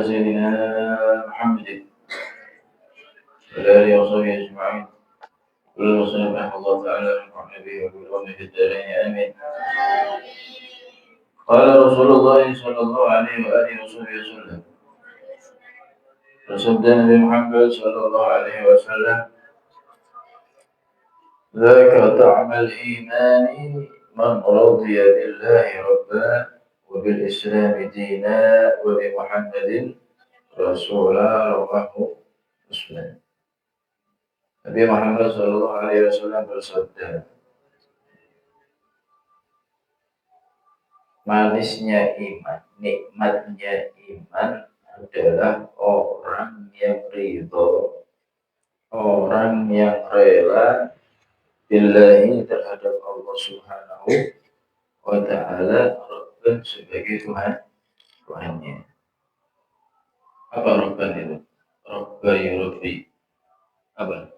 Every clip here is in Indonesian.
على سيدنا محمد وعلى آله وصحبه أجمعين. كل المسلمين رحمه الله تعالى ونفعنا به وبالأمة في الدارين آمين. قال رسول الله صلى الله عليه وآله وصحبه وسلم فسد النبي محمد صلى الله عليه وسلم ذاك طعم الإيمان من رضي بالله ربا وبالإسلام دينا وبمحمد رسولا رواه مسلم. Nabi Muhammad Shallallahu Alaihi Wasallam bersabda, manisnya iman, nikmatnya iman adalah orang yang ridho, orang yang rela billahi terhadap Allah Subhanahu wa Ta'ala Rabban sebagai Tuhannya. Apa Rabban itu? Rabba yurabbi. Apa?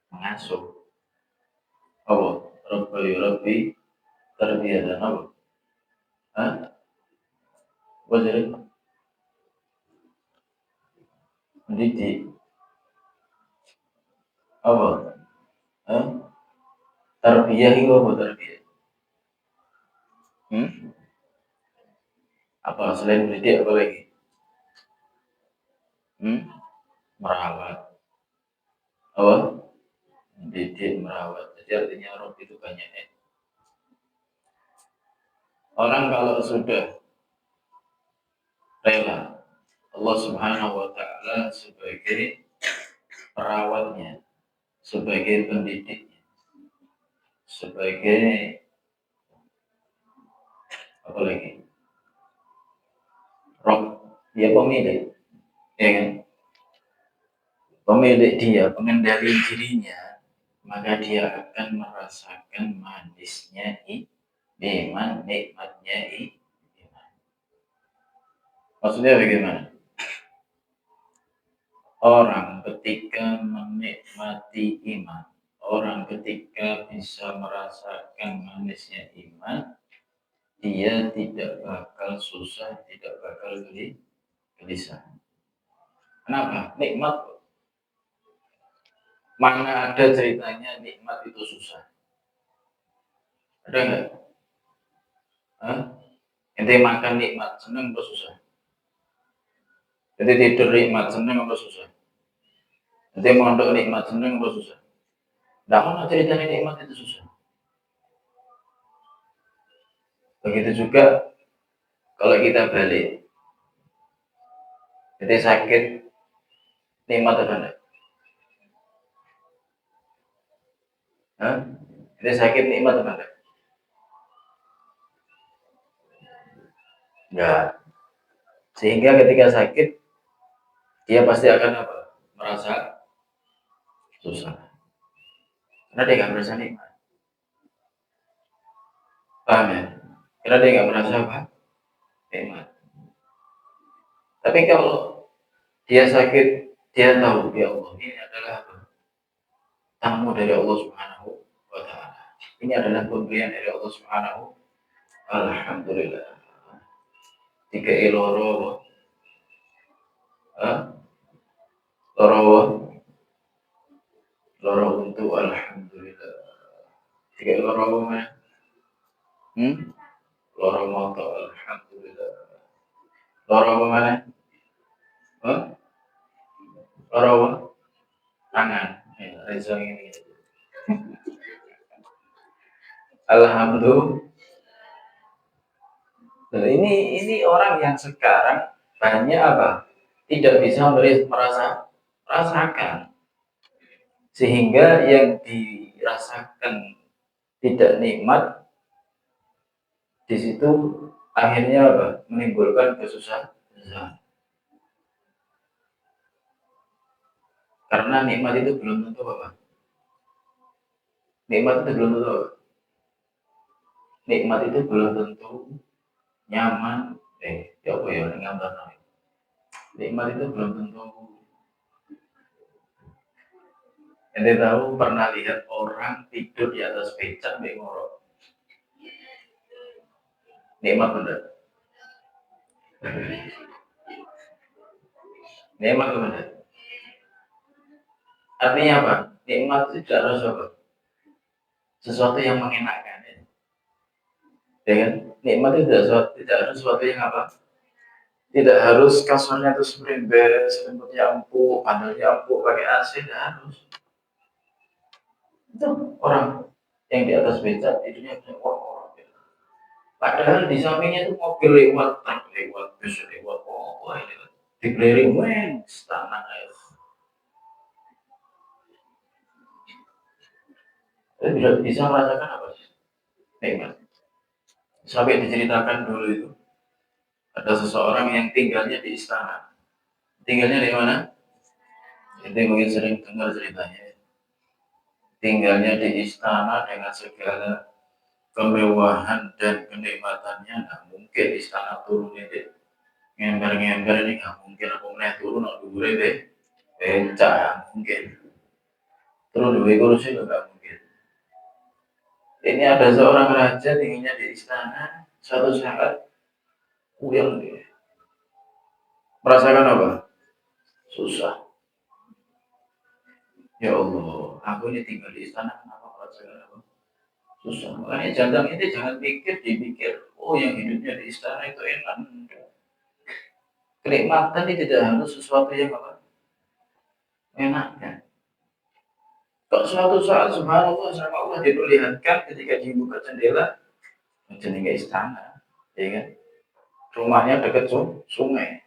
Mengasuh. Apa? Rabba yurabbi tarbiyatan apa? Apa jadi? Mendidik. Apa? Tarbiyah itu apa tarbiyah? Apa selain mendidik apa lagi? Merawat. Apa? Mendidik, merawat. Jadi artinya roh itu banyak ya. Orang kalau sudah rela Allah Subhanahu wa Ta'ala sebagai perawatnya, sebagai pendidiknya, sebagai apa lagi? Roh, dia pemilik, ya kan? Pemilik dia, pengendali dirinya, maka dia akan merasakan manisnya iman, nikmatnya iman. Maksudnya bagaimana? Orang ketika menikmati iman, orang ketika bisa merasakan manisnya iman, dia tidak bakal susah, tidak bakal gelisah. Kenapa? Nikmat. Mana ada ceritanya nikmat itu susah? Ada nggak? Ente makan nikmat, seneng atau susah? Ente tidur nikmat, seneng atau susah? Ente mondok nikmat, seneng atau susah? Nggak mana ceritanya nikmat itu susah. Begitu juga kalau kita balik, ente sakit, nikmat apa enggak? Ente sakit nikmat apa enggak? Enggak. Sehingga ketika sakit, dia pasti akan apa? Merasa susah. Karena dia nggak merasa nikmat. Paham ya? Karena dia nggak merasa apa? Nikmat. Tapi kalau dia sakit, dia tahu ya Allah ini adalah apa? Tamu dari Allah Subhanahu wa Ta'ala. Ini adalah pemberian dari Allah Subhanahu. Alhamdulillah. Tiga loro, loro untuk alhamdulillah. Tiga loro mana? Loro moto alhamdulillah. Loro mana? Loro tangan. Reza ini. Alhamdulillah. Nah, ini orang yang sekarang banyak apa? Tidak bisa merasakan. Sehingga yang dirasakan tidak nikmat di situ akhirnya apa? Menimbulkan kesusahan. Karena nikmat itu belum tentu apa? Nikmat itu belum tentu apa? Nikmat itu belum tentu nyaman. Ya apa ya? Nikmat itu belum tentu. Ente tahu pernah lihat orang tidur di atas becak ngorok? Nikmat benar. Nikmat benar. Artinya apa? Nikmat itu tidak harus apa? Sesuatu yang mengenakan. Ya kan? Nikmat itu tidak harus sesuatu yang apa? Tidak harus kasurnya itu selimutnya empuk, panelnya empuk, pakai AC, tidak harus. Itu orang yang di atas beca tidurnya banyak orang-orang. Padahal di sampingnya itu mobil lewat, truk lewat, bus lewat, lewat. Di Blaring, weng, tanah air. Tapi tidak bisa merasakan apa sih? Nikmat. Sampai diceritakan dulu itu, ada seseorang yang tinggalnya di istana. Tinggalnya di mana? Itu mungkin sering dengar ceritanya. Tinggalnya di istana dengan segala kemewahan dan kenikmatannya. Nah, mungkin istana turun ini ngember-ngember ini nggak mungkin. Aku mulai turun aku dulu deh. Bencana mungkin. Terus dua kursi juga nggak mungkin. Ini ada seorang raja tinggalnya di istana. Suatu saat uyang dia. Merasakan apa? Susah. Ya Allah, aku ini tinggal di istana, kenapa merasakan apa? Susah. Makanya jangan ini jangan dipikir, oh yang hidupnya di istana itu enak. Kenikmatan ini tidak harus sesuatu yang apa? Enak kan? Kok suatu saat subhanallah sama Allah diperlihatkan ketika dibuka jendela, jendela istana, ya kan? Rumahnya dekat sungai.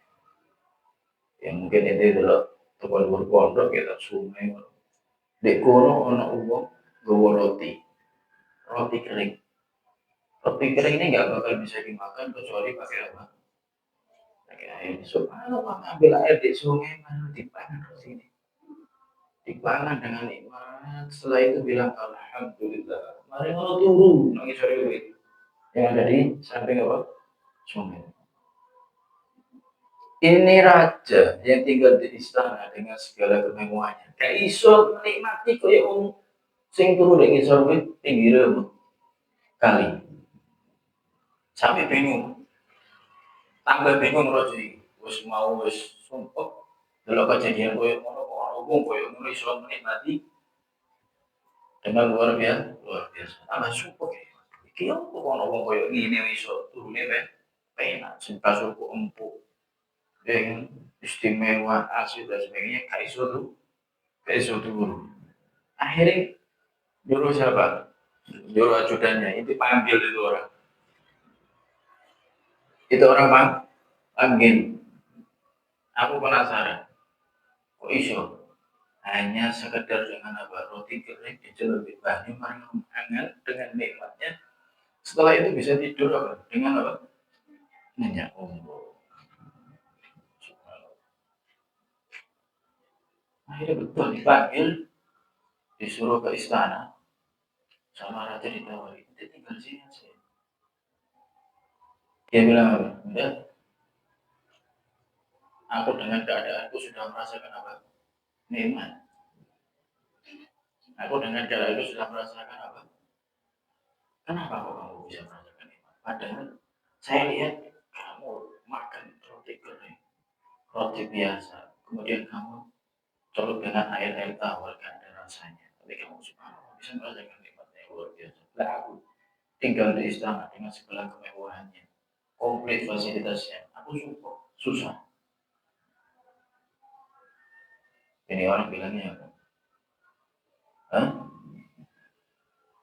Yang mungkin itu adalah tempat berpondok kita sungai. Di kono ono uang gawa roti, roti kering. Roti kering ini nggak bakal bisa dimakan kecuali pakai apa? Pakai air. Subhanallah ambil air di sungai mana dipangan roti ini. Dipangan dengan nikmat. Setelah itu bilang alhamdulillah. Mari mau turun nangis sorry yang ada di samping apa? Sungai. Ini raja yang tinggal di istana dengan segala kemewahannya. Kayak iso menikmati kaya sing turu ning ngisor kuwi pinggire kali. Sampai bingung. Tambah bingung raja iki. Wis sumpek delok kejadian koyo ngono kok ana wong koyo ngono iso menikmati dengan luar biasa. Tambah sumpek. Iki opo kok ana wong koyo ngene iso turune penak sing kasurku empuk. Dengan istimewa asli dan sebagainya kaiso turun. Akhirnya nyuruh siapa? Nyuruh ajudannya, itu panggil itu orang. Itu orang panggil. Aku penasaran. Kok iso? Hanya sekedar dengan apa? Roti kering dicelupin banyu malam hangat dengan nikmatnya. Setelah itu bisa tidur apa? Dengan apa? Nyenyak Allah. Akhirnya betul dipanggil, disuruh ke istana. Sama raja ditawari, dia tinggal sini aja. Dia bilang, udah, aku dengan keadaanku sudah merasakan apa? Nikmat. Aku dengan keadaanku sudah merasakan apa? Kenapa kok kamu bisa merasakan nikmat? Padahal saya lihat kamu makan roti kering, roti biasa, kemudian kamu celup dengan air tawar, gak ada rasanya. Tapi kamu subhanallah bisa merasakan nikmatnya yang luar biasa. Nah, aku tinggal di istana dengan segala kemewahannya, komplit fasilitasnya. Aku susah. Ini orang bilangnya apa? Hah?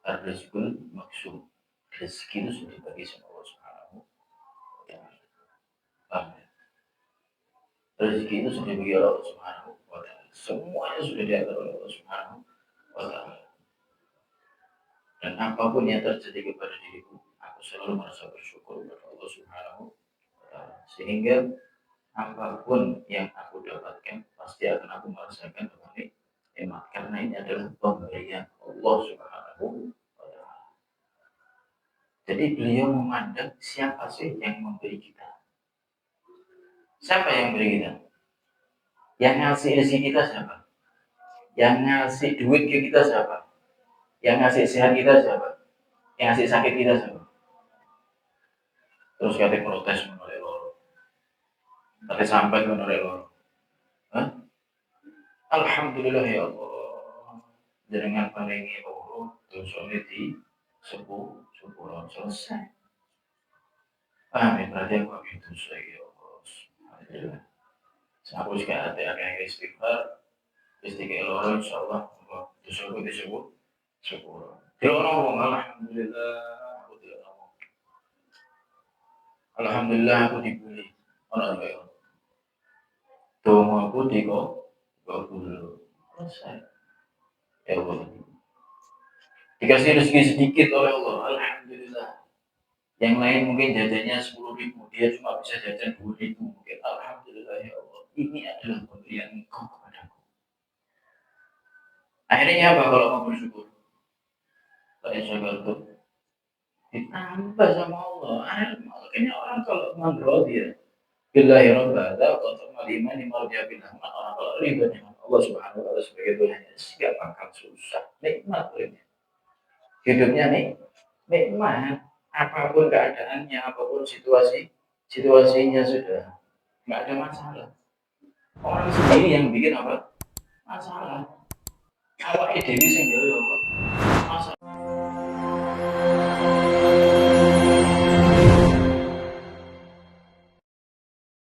Ar-rizqul maksum. Rezeki itu sudah dibagi sama Allah Subhanahu wa Ta'ala. Paham ya? Rezeki itu sudah dibagi oleh Allah Subhanahu wa Ta'ala. Semuanya sudah diatur oleh Allah Subhanahu wa Ta'ala. Dan apapun yang terjadi kepada diriku, aku selalu merasa bersyukur kepada Allah Subhanahu wa Ta'ala. Sehingga apapun yang aku dapatkan pasti akan aku merasakan dengan nikmat, karena ini adalah pemberian Allah Subhanahu wa Ta'ala. Jadi beliau memandang siapa sih yang memberi kita? Siapa yang memberi kita? Yang ngasih rezeki kita siapa? Yang ngasih duit ke kita siapa? Yang ngasih sehat kita siapa? Yang ngasih sakit kita siapa? terus kate protes menolak loro, kate sampai menolak loro. Hah? Alhamdulillah ya Allah, jenengan paringi loro dosane di sepuluh selesai. Amin, berarti aku amin dosa ya Allah. Alhamdulillah. Aku juga ada yang istighfar, istighfar loro insyaallah dosaku disebut sepuluh. Kalau ngomong alhamdulillah, aku tidak ngomong. Alhamdulillah aku dibully. Orang kayak dong aku dulu. Selesai. Ya Allah. Dikasih rezeki sedikit oleh Allah. Alhamdulillah. Yang lain mungkin jajannya 10.000, dia cuma bisa jajan 2.000 mungkin. Alhamdulillah ya Allah. Ini adalah pemberian Engkau kepadaku. Akhirnya apa kalau mau bersyukur? Saya syukur ditambah sama Allah. Akhirnya orang kalau mandro dia billahi rabbana atau malima ni mau dia bilang orang kalau riba dengan Allah Subhanahu wa taala sebagai Tuhan enggak bakal susah. Nikmat ini. Hidupnya nih nikmat. Apapun keadaannya, apapun situasinya sudah nggak ada masalah. Orang sendiri yang bikin apa? Masalah. Awak dewi sing gawe apa? Masalah.